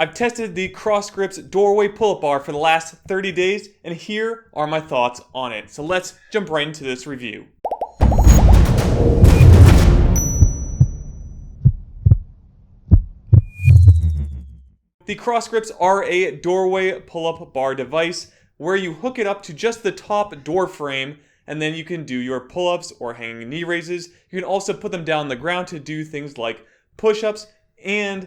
I've tested the Crossgrips doorway pull-up bar for the last 30 days, and here are my thoughts on it. So let's jump right into this review. The Crossgrips are a doorway pull-up bar device where you hook it up to just the top door frame, and then you can do your pull-ups or hanging knee raises. You can also put them down on the ground to do things like push-ups and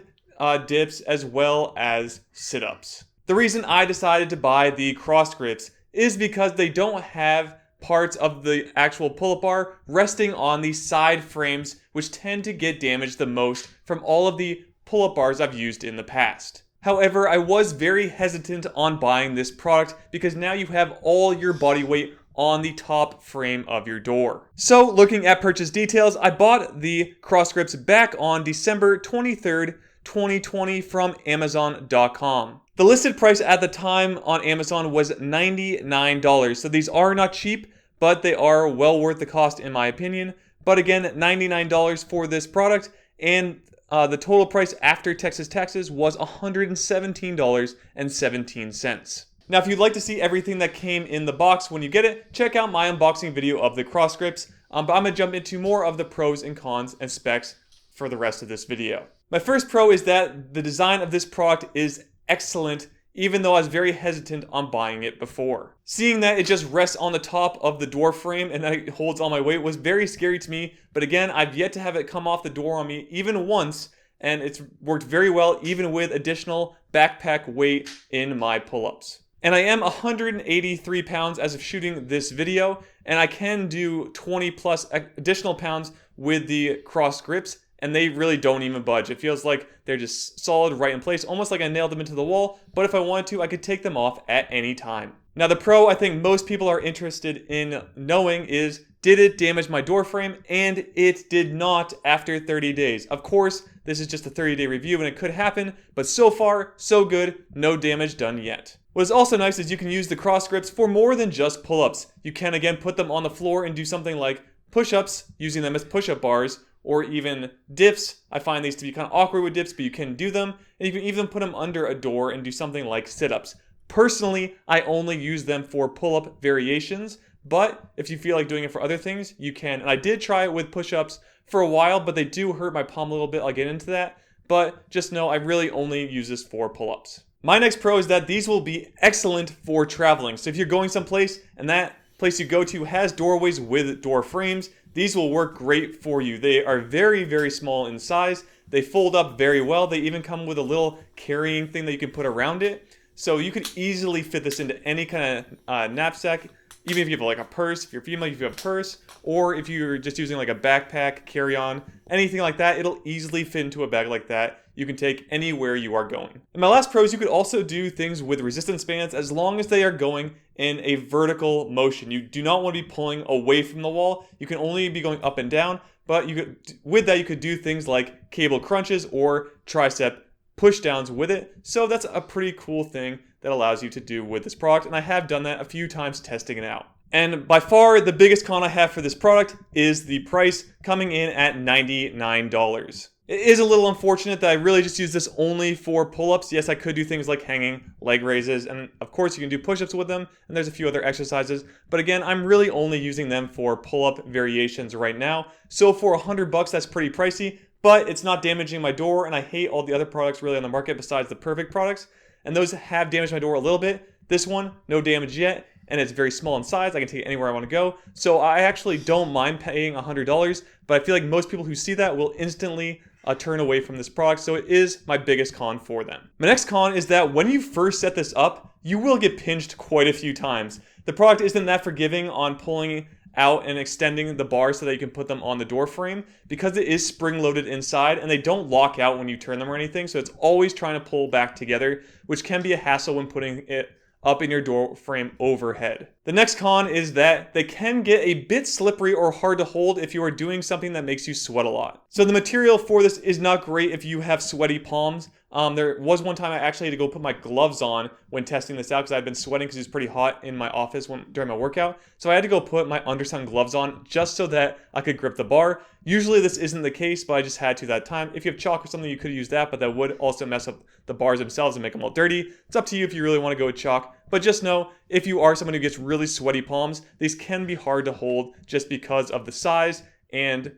dips, as well as sit-ups. The reason I decided to buy the Crossgrips is because they don't have parts of the actual pull-up bar resting on the side frames, which tend to get damaged the most from all of the pull-up bars I've used in the past. However, I was very hesitant on buying this product because now you have all your body weight on the top frame of your door. So looking at purchase details, I bought the Crossgrips back on December 23rd, 2020 from Amazon.com. The listed price at the time on Amazon was $99. So these are not cheap, but they are well worth the cost in my opinion. But again, $99 for this product, and the total price after Texas taxes was $117.17. Now, if you'd like to see everything that came in the box when you get it, check out my unboxing video of the Crossgrips. But I'm going to jump into more of the pros and cons and specs for the rest of this video. My first pro is that the design of this product is excellent, even though I was very hesitant on buying it before. Seeing that it just rests on the top of the door frame and it holds all my weight was very scary to me. But again, I've yet to have it come off the door on me even once, and it's worked very well even with additional backpack weight in my pull-ups. And I am 183 pounds as of shooting this video, and I can do 20 plus additional pounds with the Crossgrips, and they really don't even budge. It feels like they're just solid right in place, almost like I nailed them into the wall, but if I wanted to, I could take them off at any time. Now, the pro I think most people are interested in knowing is, did it damage my door frame? And it did not after 30 days. Of course, this is just a 30-day review and it could happen, but so far, so good, no damage done yet. What is also nice is you can use the Crossgrips for more than just pull-ups. You can again put them on the floor and do something like push-ups, using them as push-up bars, or even dips. I find these to be kind of awkward with dips, but you can do them. And you can even put them under a door and do something like sit-ups. Personally, I only use them for pull-up variations, but if you feel like doing it for other things, you can. And I did try it with push-ups for a while, but they do hurt my palm a little bit. I'll get into that. But just know I really only use this for pull-ups. My next pro is that these will be excellent for traveling. So if you're going someplace and that place you go to has doorways with door frames, these will work great for you. They are very, very small in size. They fold up very well. They even come with a little carrying thing that you can put around it. So you could easily fit this into any kind of knapsack, even if you have like a purse, if you're female, if you have a purse, or if you're just using like a backpack, carry-on, anything like that, it'll easily fit into a bag like that. You can take anywhere you are going. And my last pro is you could also do things with resistance bands as long as they are going in a vertical motion. You do not want to be pulling away from the wall. You can only be going up and down, but you could, with that, you could do things like cable crunches or tricep push downs with it. So that's a pretty cool thing that allows you to do with this product. And I have done that a few times testing it out. And by far the biggest con I have for this product is the price coming in at $99. It is a little unfortunate that I really just use this only for pull-ups. Yes, I could do things like hanging leg raises, and of course you can do push-ups with them, and there's a few other exercises. But again, I'm really only using them for pull-up variations right now. So for $100, that's pretty pricey, but it's not damaging my door, and I hate all the other products really on the market besides the Perfect products. And those have damaged my door a little bit. This one, no damage yet, and it's very small in size. I can take it anywhere I want to go. So I actually don't mind paying $100, but I feel like most people who see that will instantly turn away from this product, so it is my biggest con for them. My next con is that when you first set this up, you will get pinched quite a few times. The product isn't that forgiving on pulling out and extending the bars so that you can put them on the door frame because it is spring-loaded inside and they don't lock out when you turn them or anything, so it's always trying to pull back together, which can be a hassle when putting it up in your door frame overhead. The next con is that they can get a bit slippery or hard to hold if you are doing something that makes you sweat a lot. So the material for this is not great if you have sweaty palms. There was one time I actually had to go put my gloves on when testing this out because I'd been sweating because it was pretty hot in my office during my workout. So I had to go put my undersun gloves on just so that I could grip the bar. Usually this isn't the case, but I just had to that time. If you have chalk or something, you could use that, but that would also mess up the bars themselves and make them all dirty. It's up to you if you really want to go with chalk. But just know, if you are someone who gets really sweaty palms, these can be hard to hold just because of the size and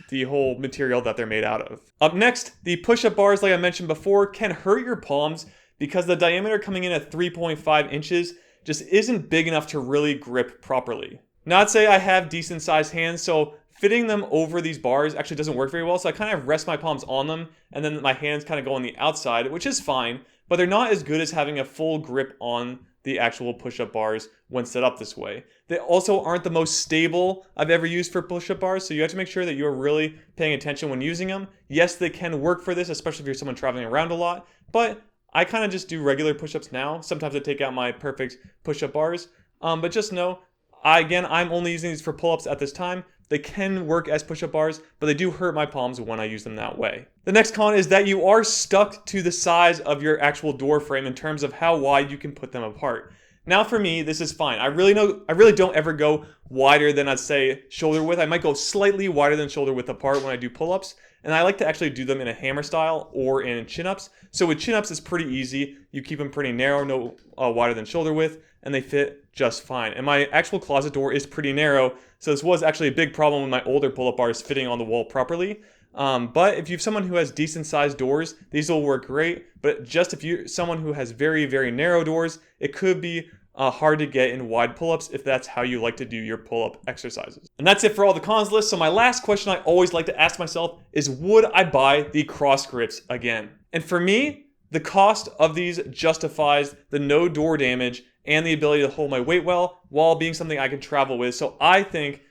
the whole material that they're made out of. Up next, the push-up bars, like I mentioned before, can hurt your palms because the diameter coming in at 3.5 inches just isn't big enough to really grip properly. Now, I'd say I have decent sized hands, so fitting them over these bars actually doesn't work very well, so I kind of rest my palms on them, and then my hands kind of go on the outside, which is fine, but they're not as good as having a full grip on the actual push-up bars when set up this way. They also aren't the most stable I've ever used for push-up bars, so you have to make sure that you're really paying attention when using them. Yes, they can work for this, especially if you're someone traveling around a lot, but I kind of just do regular push-ups now. Sometimes I take out my perfect push-up bars, but just know, I'm only using these for pull-ups at this time. They can work as push-up bars, but they do hurt my palms when I use them that way. The next con is that you are stuck to the size of your actual door frame in terms of how wide you can put them apart. Now for me, this is fine. I really don't ever go wider than, I'd say, shoulder width. I might go slightly wider than shoulder width apart when I do pull-ups, and I like to actually do them in a hammer style or in chin-ups. So with chin-ups, it's pretty easy. You keep them pretty narrow, no wider than shoulder width, and they fit just fine. And my actual closet door is pretty narrow, so this was actually a big problem with my older pull-up bars fitting on the wall properly. But if you have someone who has decent sized doors, these will work great. But just if you're someone who has very, very narrow doors, it could be hard to get in wide pull-ups if that's how you like to do your pull-up exercises. And that's it for all the cons list. So my last question I always like to ask myself is, would I buy the Crossgrips again? And for me, the cost of these justifies the no door damage and the ability to hold my weight well while being something I can travel with. So I think,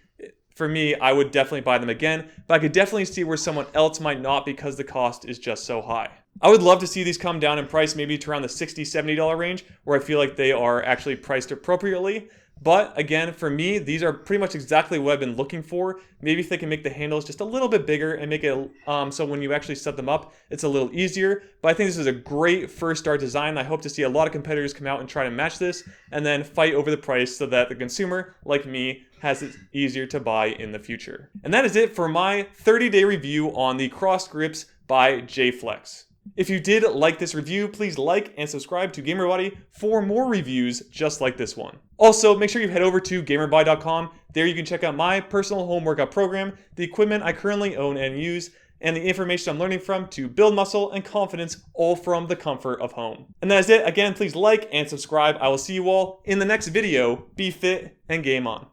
for me, I would definitely buy them again, but I could definitely see where someone else might not because the cost is just so high. I would love to see these come down in price, maybe to around the $60, $70 range, where I feel like they are actually priced appropriately. But again, for me, these are pretty much exactly what I've been looking for. Maybe if they can make the handles just a little bit bigger and make it so when you actually set them up, it's a little easier. But I think this is a great first start design. I hope to see a lot of competitors come out and try to match this and then fight over the price so that the consumer, like me, has it easier to buy in the future. And that is it for my 30-day review on the Crossgrips by Jayflex. If you did like this review, please like and subscribe to GamerBody for more reviews just like this one. Also, make sure you head over to GamerBody.com. There you can check out my personal home workout program, the equipment I currently own and use, and the information I'm learning from to build muscle and confidence, all from the comfort of home. And that is it. Again, please like and subscribe. I will see you all in the next video. Be fit and game on.